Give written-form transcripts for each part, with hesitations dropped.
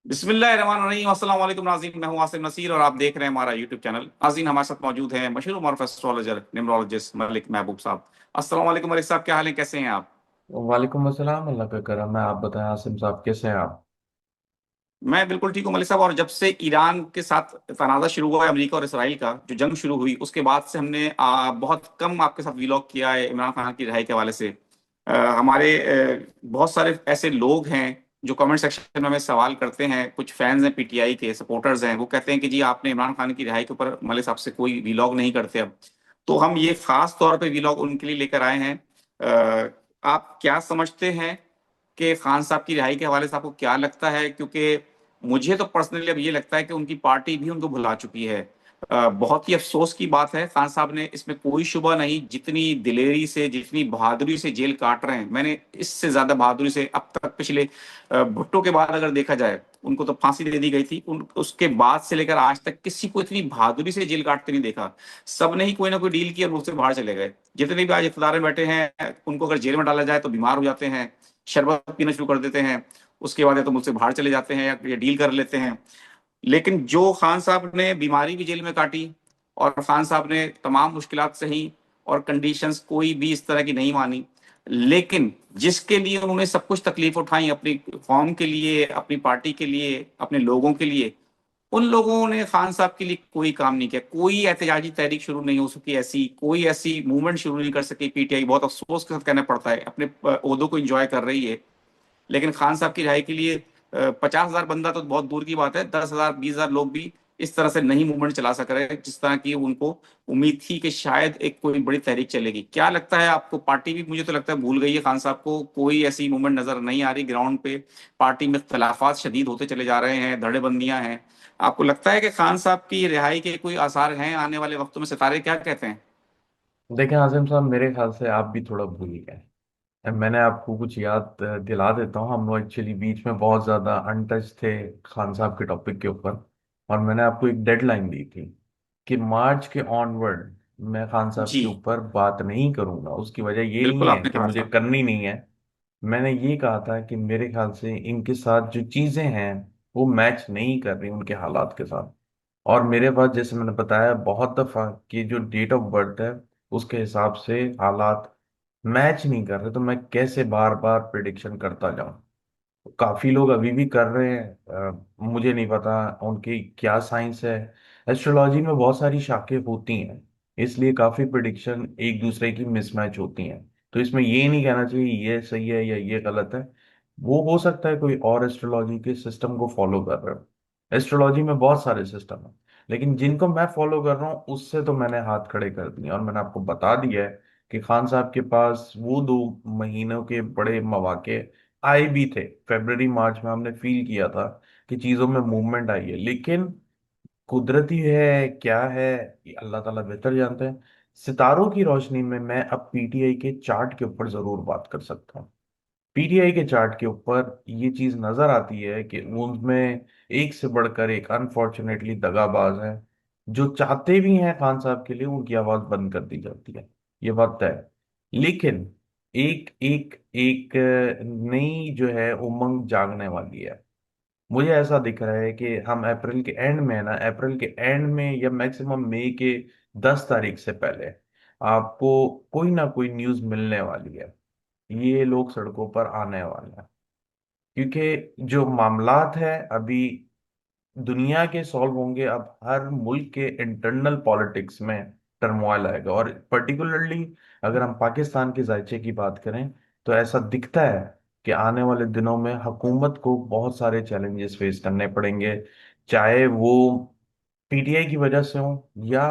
बिस्मिल्लाहिर्रहमानिर्रहीम। अस्सलाम वालेकुम नाज़रीन, मैं हूं आसिम नसीर और आप देख रहे हैं हमारा यूट्यूब चैनल। नाज़रीन, हमारे साथ मौजूद हैं मशहूर मारूफ एस्ट्रोलॉजर न्यूमरोलॉजिस्ट मलिक महबूब साहब। अस्सलाम वालेकुम मलिक साहब, क्या हाल है, कैसे हैं आप? वालेकुम अस्सलाम। अल्लाह का करम है। आप बताएं आसिम साहब, कैसे हैं आप? मैं बिल्कुल ठीक हूँ मलिक साहब। और जब से ईरान के साथ तनाज़ा शुरू हुआ है, अमेरिका और इसराइल का जो जंग शुरू हुई, उसके बाद से हमने बहुत कम आपके साथ वीलॉग किया है इमरान खान की रिहाई के हवाले से। हमारे बहुत सारे ऐसे लोग हैं जो कमेंट सेक्शन में हमें सवाल करते हैं। कुछ फैंस हैं, पीटीआई के सपोर्टर्स हैं, वो कहते हैं कि जी आपने इमरान खान की रिहाई के ऊपर मलिक साहब से कोई वीलॉग नहीं करते अब। तो हम ये खास तौर पे वीलॉग उनके लिए लेकर आए हैं। आप क्या समझते हैं कि खान साहब की रिहाई के हवाले से आपको क्या लगता है? क्योंकि मुझे तो पर्सनली अब ये लगता है कि उनकी पार्टी भी उनको भुला चुकी है। बहुत ही अफसोस की बात है। खान साहब ने, इसमें कोई शुबा नहीं, जितनी दिलेरी से, जितनी बहादुरी से जेल काट रहे हैं, मैंने इससे ज्यादा बहादुरी से अब तक पिछले भुट्टो के बाद अगर देखा जाए, उनको तो फांसी दे दी गई थी, उसके बाद से लेकर आज तक किसी को इतनी बहादुरी से जेल काटते नहीं देखा। सब ने ही कोई ना कोई डील की और उससे बाहर चले गए। जितने भी आज इख्तियार में बैठे हैं, उनको अगर जेल में डाला जाए तो बीमार हो जाते हैं, शरबत पीना शुरू कर देते हैं, उसके बाद या तो मुझसे बाहर चले जाते हैं या डील कर लेते हैं। लेकिन जो खान साहब ने बीमारी भी जेल में काटी, और खान साहब ने तमाम मुश्किलात सही, और कंडीशंस कोई भी इस तरह की नहीं मानी, लेकिन जिसके लिए उन्होंने सब कुछ तकलीफ उठाई, अपनी कौम के लिए, अपनी पार्टी के लिए, अपने लोगों के लिए, उन लोगों ने खान साहब के लिए कोई काम नहीं किया। कोई एहतजाजी तहरीक शुरू नहीं हो सकी, ऐसी कोई ऐसी मूवमेंट शुरू नहीं कर सकी पीटीआई। बहुत अफसोस के साथ कहना पड़ता है, अपने ओहदों को एंजॉय कर रही है, लेकिन खान साहब की रिहाई के लिए 50,000 बंदा तो बहुत दूर की बात है, 10,000 20,000 लोग भी इस तरह से नहीं मूवमेंट चला सक रहे जिस तरह की उनको उम्मीद थी कि शायद एक कोई बड़ी तहरीक चलेगी। क्या लगता है आपको? पार्टी भी मुझे तो लगता है भूल गई है खान साहब को, कोई ऐसी मूवमेंट नजर नहीं आ रही ग्राउंड पे। पार्टी में इख्तलाफात शदीद होते चले जा रहे हैं, धड़ेबंदियां हैं। आपको लगता है कि खान साहब की रिहाई के कोई आसार हैं आने वाले वक्तों में? सितारे क्या कहते हैं? देखें आसिम साहब, मेरे ख्याल से आप भी थोड़ा भूल गए। मैंने आपको कुछ याद दिला देता हूँ। हम लोग एक्चुअली बीच में बहुत ज्यादा अनटच थे खान साहब के टॉपिक के ऊपर। और मैंने आपको एक डेडलाइन दी थी कि मार्च के ऑनवर्ड मैं खान साहब जी, के ऊपर बात नहीं करूंगा। उसकी वजह ये नहीं बिल्कुल है आपने कि कहा मुझे था। करनी नहीं है। मैंने ये कहा था कि मेरे ख्याल से इनके साथ जो चीजें हैं वो मैच नहीं कर रही उनके हालात के साथ। और मेरे पास, जैसे मैंने बताया बहुत दफा, कि जो डेट ऑफ बर्थ है उसके हिसाब से हालात मैच नहीं कर रहे, तो मैं कैसे बार बार प्रिडिक्शन करता जाऊं। काफी लोग अभी भी कर रहे हैं। मुझे नहीं पता उनकी क्या साइंस है। एस्ट्रोलॉजी में बहुत सारी शाखें होती हैं, इसलिए काफी प्रिडिक्शन एक दूसरे की मिसमैच होती हैं। तो इसमें ये नहीं कहना चाहिए ये सही है या ये गलत है। वो हो सकता है कोई और एस्ट्रोलॉजी के सिस्टम को फॉलो कर रहे हो। एस्ट्रोलॉजी में बहुत सारे सिस्टम है, लेकिन जिनको मैं फॉलो कर रहा हूँ उससे तो मैंने हाथ खड़े कर दिए। और मैंने आपको बता दिया है कि खान साहब के पास वो 2 महीनों के बड़े मौके आए भी थे। फरवरी मार्च में हमने फील किया था कि चीजों में मूवमेंट आई है, लेकिन कुदरती है क्या है ये अल्लाह ताला बेहतर जानते हैं। सितारों की रोशनी में मैं अब पीटीआई के चार्ट के ऊपर जरूर बात कर सकता हूँ। पीटीआई के चार्ट के ऊपर ये चीज नजर आती है कि उनमें एक से बढ़कर एक अनफॉर्चुनेटली दगाबाज है। जो चाहते भी हैं खान साहब के लिए, उनकी आवाज बंद कर दी जाती है। ये बात तय है। लेकिन एक एक एक नई जो है उमंग जागने वाली है। मुझे ऐसा दिख रहा है कि हम अप्रैल के एंड में है ना, अप्रैल के एंड में या मैक्सिमम मई के 10 तारीख से पहले आपको कोई ना कोई न्यूज मिलने वाली है। ये लोग सड़कों पर आने वाले हैं, क्योंकि जो मामलात है अभी दुनिया के सॉल्व होंगे। अब हर मुल्क के इंटरनल पॉलिटिक्स में टर्मोइल आएगा, और पर्टिकुलरली अगर हम पाकिस्तान के जायचे की बात करें तो ऐसा दिखता है कि आने वाले दिनों में हुकूमत को बहुत सारे चैलेंजेस फेस करने पड़ेंगे, चाहे वो पीटीआई की वजह से हो या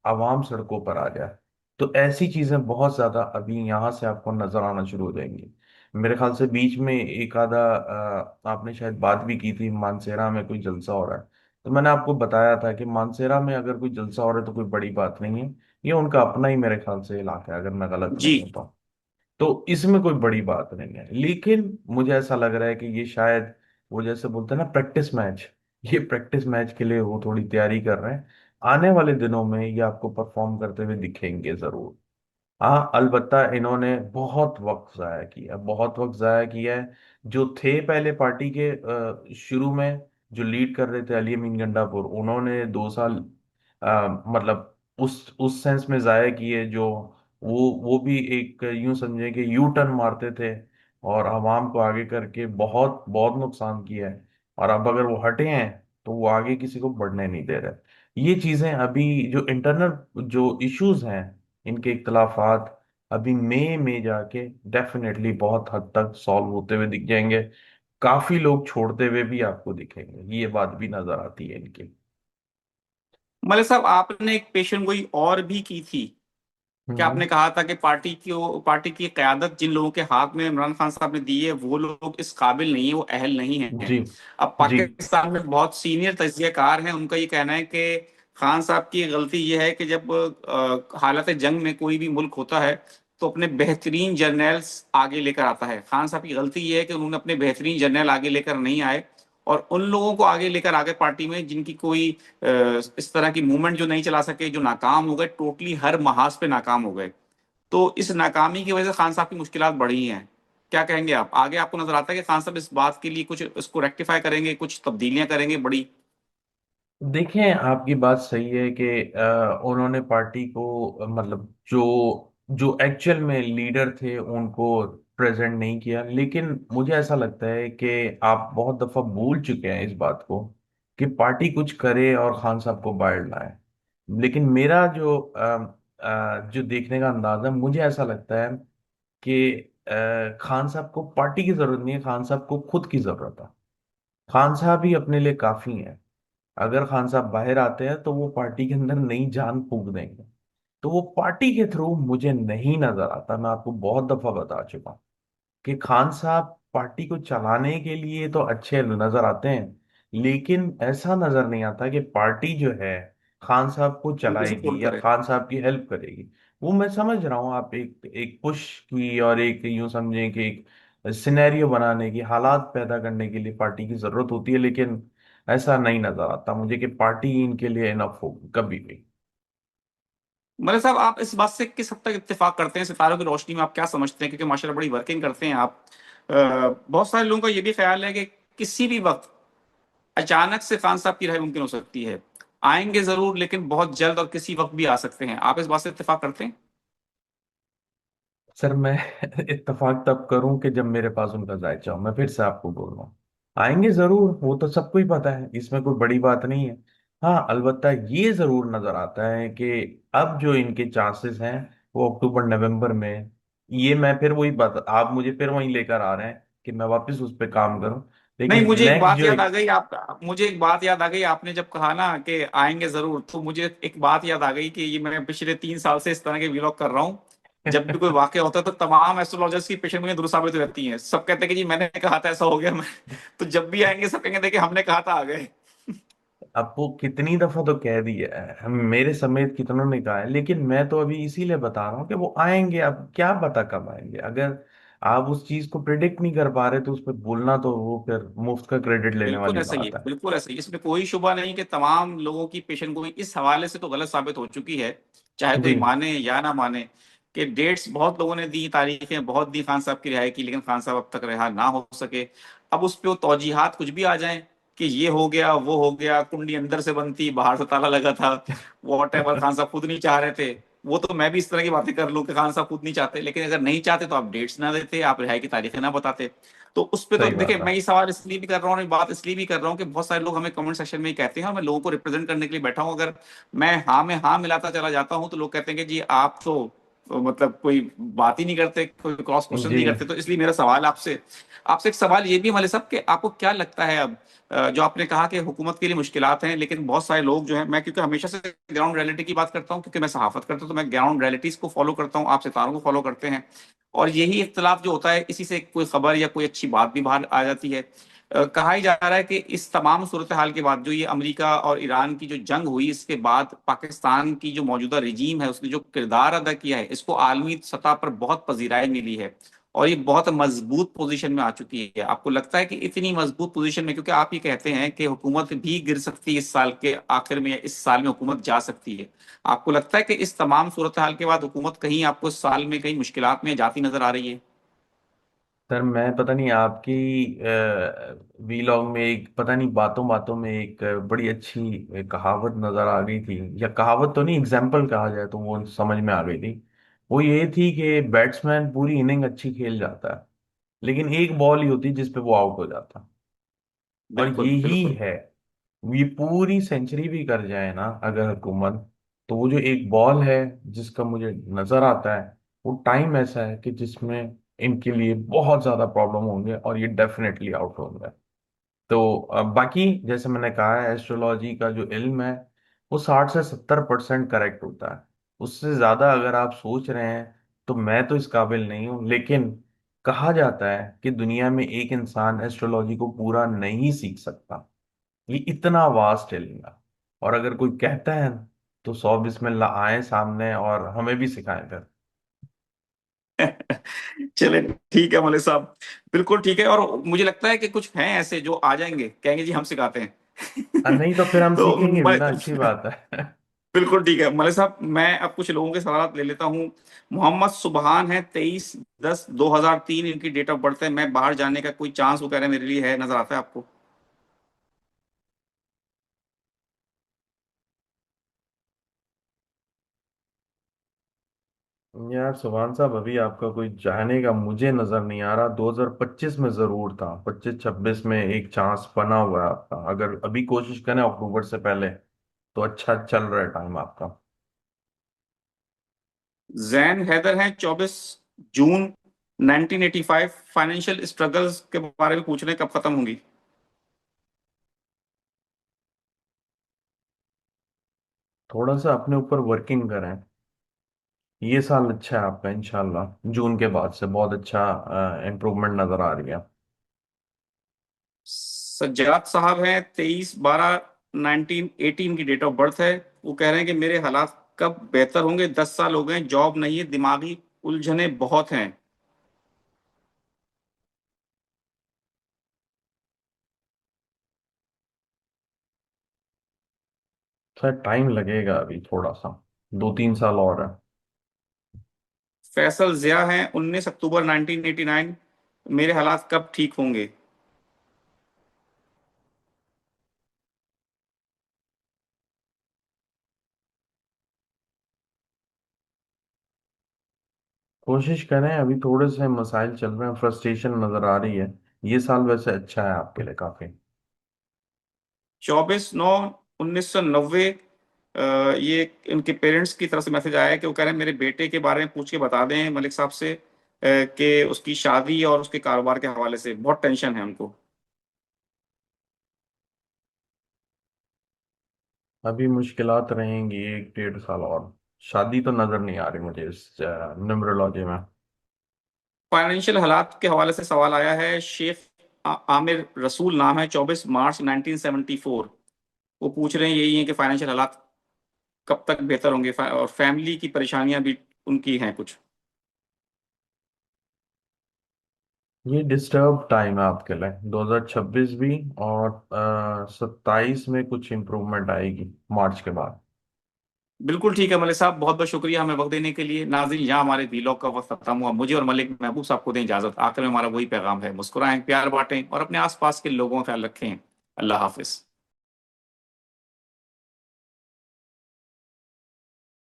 आवाम सड़कों पर आ जाए। तो ऐसी चीजें बहुत ज्यादा अभी यहाँ से आपको नजर आना शुरू हो जाएंगी। मेरे ख्याल से बीच में एक आधा आपने शायद बात भी की थी, मानसेरा में कोई जलसा हो रहा है। तो मैंने आपको बताया था कि मानसेरा में अगर कोई जलसा हो रहा है तो कोई बड़ी बात नहीं है। ये उनका अपना ही मेरे ख्याल से इलाका है, अगर मैं गलत जी, नहीं हूं तो इसमें कोई बड़ी बात नहीं है। लेकिन मुझे ऐसा लग रहा है कि ये शायद वो जैसे बोलते हैं ना प्रैक्टिस मैच, ये प्रैक्टिस मैच के लिए वो थोड़ी तैयारी कर रहे हैं। आने वाले दिनों में ये आपको परफॉर्म करते हुए दिखेंगे जरूर। हाँ, अलबत्ता इन्होंने बहुत वक्त जाया किया, बहुत वक्त जाया किया है। जो थे पहले पार्टी के शुरू में, जो लीड कर रहे थे अली अमीन गंडापुर, उन्होंने 2 साल मतलब उस सेंस में जाया किए, जो वो भी एक यूं समझे कि यू टर्न मारते थे और आवाम को आगे करके बहुत बहुत नुकसान किया है। और अब अगर वो हटे हैं तो वो आगे किसी को बढ़ने नहीं दे रहे। ये चीजें अभी जो इंटरनल जो इश्यूज हैं, इनके इख्तलाफात अभी मई में जाके डेफिनेटली बहुत हद तक सॉल्व होते हुए दिख जाएंगे। काफी लोग छोड़ते हुए भी आपको दिखेंगे, ये बात भी नजर आती है इनकी। मलिक साहब, आपने एक पेशन गोई और भी की थी कि हम्म। आपने कहा था कि पार्टी की क्यादत जिन लोगों के हाथ में इमरान खान साहब ने दी है, वो लोग इस काबिल नहीं है, वो अहल नहीं है। जी। अब जी। पाकिस्तान में बहुत सीनियर तजज़ियाकार हैं, उनका ये कहना है कि खान साहब की गलती ये है कि जब हालत जंग में कोई भी मुल्क होता है तो अपने बेहतरीन जर्नल्स आगे लेकर आता है। खान साहब की गलती ये है कि उन्होंने अपने बेहतरीन जर्नल आगे लेकर नहीं आए, और उन लोगों को आगे लेकर आगे पार्टी में जिनकी कोई इस तरह की मूवमेंट जो नहीं चला सके, जो नाकाम हो गए, टोटली हर महाज पे नाकाम हो गए। तो इस नाकामी की वजह से खान साहब की मुश्किलात बढ़ी हैं। क्या कहेंगे आप? आगे आपको नजर आता है कि खान साहब इस बात के लिए कुछ इसको रेक्टिफाई करेंगे, कुछ तब्दीलियां करेंगे बड़ी? देखें, आपकी बात सही है कि उन्होंने पार्टी को मतलब जो जो एक्चुअल में लीडर थे उनको प्रेजेंट नहीं किया। लेकिन मुझे ऐसा लगता है कि आप बहुत दफा भूल चुके हैं इस बात को कि पार्टी कुछ करे और खान साहब को बाहर लाए। लेकिन मेरा जो देखने का अंदाज है, मुझे ऐसा लगता है कि खान साहब को पार्टी की जरूरत नहीं है, खान साहब को खुद की जरूरत है। खान साहब ही अपने लिए काफी हैं। अगर खान साहब बाहर आते हैं तो वो पार्टी के अंदर नई जान फूंक देंगे। तो वो पार्टी के थ्रू मुझे नहीं नजर आता। मैं आपको बहुत दफा बता चुका हूं कि खान साहब पार्टी को चलाने के लिए तो अच्छे नजर आते हैं, लेकिन ऐसा नजर नहीं आता कि पार्टी जो है खान साहब को उनको चलाएगी सपोर्ट या करे। खान साहब की हेल्प करेगी। वो मैं समझ रहा हूँ, आप एक एक पुश की और एक यूं समझें कि एक सिनेरियो बनाने की, हालात पैदा करने के लिए पार्टी की जरूरत होती है। लेकिन ऐसा नहीं नजर आता मुझे कि पार्टी इनके लिए इनफ होगी कभी भी। मलिक साहब, आप इस बात से किस हद तक इत्तेफाक करते हैं? सितारों की रोशनी में आप क्या समझते हैं? क्योंकि माशाल्लाह बड़ी वर्किंग करते हैं आप। बहुत सारे लोगों का ये भी ख्याल है कि किसी भी वक्त अचानक से खान साहब की रिहाई मुमकिन हो सकती है। आएंगे जरूर, लेकिन बहुत जल्द और किसी वक्त भी आ सकते हैं। आप इस बात से इत्तेफाक करते हैं? सर मैं इत्तेफाक तब करूं कि जब मेरे पास उनका जायचा हो। मैं फिर से आपको बोल रहा हूँ, आएंगे जरूर, वो तो सबको ही पता है, इसमें कोई बड़ी बात नहीं है। हाँ, अलबत्ता ये जरूर नजर आता है कि अब जो इनके चांसेस हैं वो अक्टूबर नवंबर में, ये मैं फिर वही बात, आप मुझे फिर वहीं लेकर आ रहे हैं कि मैं वापस उस पर काम करूं। नहीं, लेकिन मुझे एक नेक्स्ट बात जो याद आ गई। आप मुझे एक बात याद आ गई, आपने जब कहा ना कि आएंगे जरूर, तो मुझे एक बात याद आ गई कि ये मैं पिछले 3 साल से इस तरह के व्लॉग कर रहा हूँ। जब भी कोई वाकया होता है तो तमाम एस्ट्रोलॉजर्स की पेशेंट मुझे दुरुस्त साबित हो जाती हैं। सब कहते हैं कि जी मैंने कहा था ऐसा हो गया। मैं तो जब भी आएंगे सब कहेंगे देखिए हमने कहा था, आ गए। अब वो कितनी दफा तो कह दिया है, हम मेरे समेत कितनों ने कहा है, लेकिन मैं तो अभी इसीलिए बता रहा हूँ कि वो आएंगे। अब क्या पता कब आएंगे। अगर आप उस चीज को प्रिडिक्ट नहीं कर पा रहे तो उस पर बोलना तो वो फिर मुफ्त का क्रेडिट लेने बिल्कुल वाली ऐसा ही है, बात है। बिल्कुल ऐसा ही। इसमें कोई शुबा नहीं कि तमाम लोगों की पेशेंट गोई इस हवाले से तो गलत साबित हो चुकी है, चाहे जी। कोई माने या ना माने। कि डेट्स बहुत लोगों ने दी, तारीखें बहुत दी खान साहब की रिहाई की, लेकिन खान साहब अब तक रिहा ना हो सके। अब उस पे वो तौजीहात कुछ भी आ जाएं कि ये हो गया, वो हो गया, कुंडी अंदर से बंद थी, बाहर से ताला लगा था, वॉट एवर, खान साहब खुद नहीं चाह रहे थे। वो तो मैं भी इस तरह की बातें कर लूं कि खान साहब खुद नहीं चाहते, लेकिन अगर नहीं चाहते तो आप डेट्स ना देते, आप रिहाई की तारीखें ना बताते। तो उस पे तो सही देखिए, बात है। मैं ये सवाल इसलिए भी कर रहा हूँ, ये बात इसलिए भी कर रहा हूँ कि बहुत सारे लोग हमें कमेंट सेक्शन में ही कहते हैं, और मैं लोगों को रिप्रेजेंट करने के लिए बैठा हूँ। अगर मैं हाँ में हाँ मिलाता चला जाता हूँ तो लोग कहते हैं कि जी आप तो मतलब कोई बात ही नहीं करते, कोई क्रॉस क्वेश्चन जी। नहीं करते। तो इसलिए मेरा सवाल आपसे आपसे एक सवाल ये भी है, मलिक साहब, कि आपको क्या लगता है अब जो आपने कहा कि हुकूमत के लिए मुश्किलात हैं, लेकिन बहुत सारे लोग जो हैं, मैं क्योंकि हमेशा से ग्राउंड रियलिटी की बात करता हूँ, क्योंकि मैं सहाफत करता हूँ, तो मैं ग्राउंड रियलिटीज को फॉलो करता हूँ, आप सितारों को फॉलो करते हैं। और यही इख्तलाफ जो होता है, इसी से कोई खबर या कोई अच्छी बात भी बाहर आ जाती है। कहा ही जा रहा है कि इस तमाम सूरत हाल के बाद, जो ये अमेरिका और ईरान की जो जंग हुई, इसके बाद पाकिस्तान की जो मौजूदा रिजीम है उसने जो किरदार अदा किया है, इसको आलमी सतह पर बहुत पजीराई मिली है। और ये बहुत मजबूत पोजीशन में आ चुकी है। आपको लगता है कि इतनी मजबूत पोजीशन में, क्योंकि आप ये कहते हैं कि हुकूमत भी गिर सकती है इस साल के आखिर में, या इस साल में हुकूमत जा सकती है, आपको लगता है कि इस तमाम सूरत हाल के बाद हुकूमत कहीं आपको इस साल में कहीं मुश्किलात में जाती नजर आ रही है? सर मैं पता नहीं आपकी वीलॉग में एक पता नहीं बातों बातों में एक बड़ी अच्छी कहावत नजर आ गई थी, या कहावत तो नहीं, एग्जाम्पल कहा जाए तो वो समझ में आ गई थी। वो ये थी कि बैट्समैन पूरी इनिंग अच्छी खेल जाता है, लेकिन एक बॉल ही होती है जिसपे वो आउट हो जाता है। और बिल्कुल यही बिल्कुल। है, ये पूरी सेंचुरी भी कर जाए ना अगर हुकूमत, तो वो जो एक बॉल है जिसका मुझे नजर आता है, वो टाइम ऐसा है कि जिसमें इनके लिए बहुत ज्यादा प्रॉब्लम होंगे और ये डेफिनेटली आउट होंगे। तो बाकी जैसे मैंने कहा है, एस्ट्रोलॉजी का जो इल्म है वो 60 से 70% करेक्ट होता है। उससे ज्यादा अगर आप सोच रहे हैं तो मैं तो इस काबिल नहीं हूं, लेकिन कहा जाता है कि दुनिया में एक इंसान एस्ट्रोलॉजी को पूरा नहीं सीख सकता। ये इतना वास्ट इल्म है, और अगर कोई कहता है तो 100 बिस्मिल्लाह आए सामने और हमें भी सिखाएं फिर। चले, ठीक है मौलवी साहब, बिल्कुल ठीक है। और मुझे लगता है कि कुछ हैं ऐसे जो आ जाएंगे, कहेंगे जी हम सिखाते हैं। नहीं तो फिर हम तो सीखेंगे भी ना, अच्छी बात है। बिल्कुल ठीक है मौलवी साहब, मैं अब कुछ लोगों के सवाल ले लेता हूँ। मोहम्मद सुबहान है, 23/10/2003 इनकी डेट ऑफ बर्थ है। मैं बाहर जाने का कोई चांस वो कह रहे हैं मेरे लिए है, नजर आता है आपको? यार सुभान साहब, अभी आपका कोई चाहने का मुझे नजर नहीं आ रहा। 2025 में जरूर था, 25-26 में एक चांस बना हुआ है आपका। अगर अभी कोशिश करें अक्टूबर से पहले तो अच्छा चल रहा है टाइम आपका। जैन हैदर हैं, 24 जून 1985। फाइनेंशियल स्ट्रगल्स के बारे में पूछ रहे हैं, कब खत्म होंगी? थोड़ा सा अपने ऊपर वर्किंग करें। ये साल अच्छा है आपका, इंशाल्लाह जून के बाद से बहुत अच्छा इम्प्रूवमेंट नजर आ रही है। सज्जाद साहब हैं, 23/12/1918 की डेट ऑफ बर्थ है। वो कह रहे हैं कि मेरे हालात कब बेहतर होंगे, 10 साल हो गए, जॉब नहीं है, दिमागी उलझने बहुत हैं। सर टाइम लगेगा अभी थोड़ा सा, 2-3 साल और है। फैसल जिया हैं, 19 अक्टूबर 1989। मेरे हालात कब ठीक होंगे? कोशिश करें, अभी थोड़े से मसाइल चल रहे हैं, फ्रस्ट्रेशन नजर आ रही है। ये साल वैसे अच्छा है आपके लिए काफी। 24/9/1990। ये इनके पेरेंट्स की तरफ से मैसेज आया है कि वो कह रहे हैं मेरे बेटे के बारे में पूछ के बता दें मलिक साहब से, कि उसकी शादी और उसके कारोबार के हवाले से बहुत टेंशन है उनको। अभी मुश्किलात रहेंगी 1-1.5 साल और। शादी तो नजर नहीं आ रही मुझे इस न्यूमरोलॉजी में। फाइनेंशियल हालात के हवाले से सवाल आया है, शेख आमिर रसूल नाम है, 24 मार्च 1974। वो पूछ रहे हैं यही है कि फाइनेंशियल हालात कब तक बेहतर होंगे, और फैमिली की परेशानियां भी उनकी हैं कुछ। ये डिस्टर्ब टाइम है आपके लिए, 2026 भी, और 27 में कुछ इम्प्रूवमेंट आएगी मार्च के बाद। बिल्कुल ठीक है मलिक साहब, बहुत बहुत शुक्रिया हमें वक्त देने के लिए। नाज़रीन, यहाँ हमारे वीलॉग का वक्त खत्म हुआ। मुझे और मलिक महबूब साहब को दें इजाजत। आखिर में हमारा वही पैगाम है, मुस्कुराएं, प्यार बांटें और अपने आसपास के लोगों का ख्याल रखें। अल्लाह हाफिज।